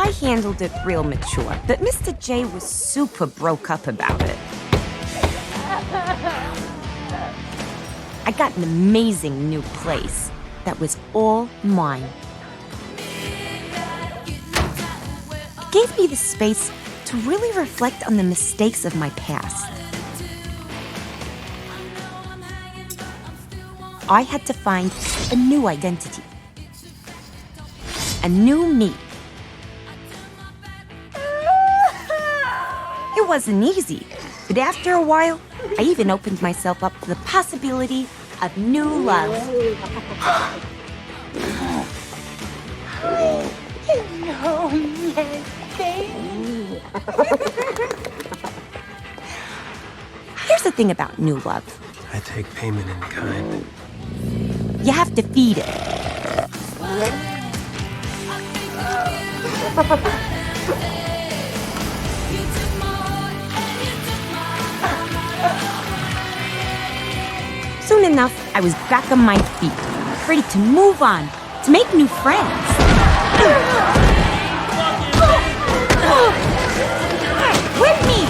I handled it real mature, but Mr. J was super broke up about it. I got an amazing new place that was all mine. It gave me the space to really reflect on the mistakes of my past. I had to find a new identity, a new me. It wasn't easy, but after a while, I even opened myself up to the possibility of new love. Here's the thing about new love. I take payment in kind. You have to feed it. Soon enough, I was back on my feet, ready to move on, to make new friends. With me!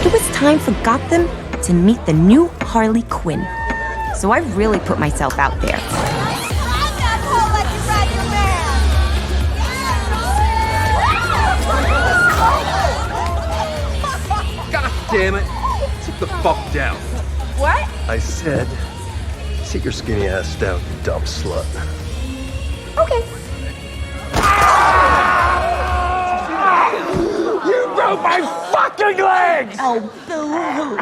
It was time for Gotham to meet the new Harley Quinn. So I really put myself out there. God damn it! Sit the fuck down. What? I said, sit your skinny ass down, you dumb slut. Okay. You broke my fucking legs! Oh, boo-hoo.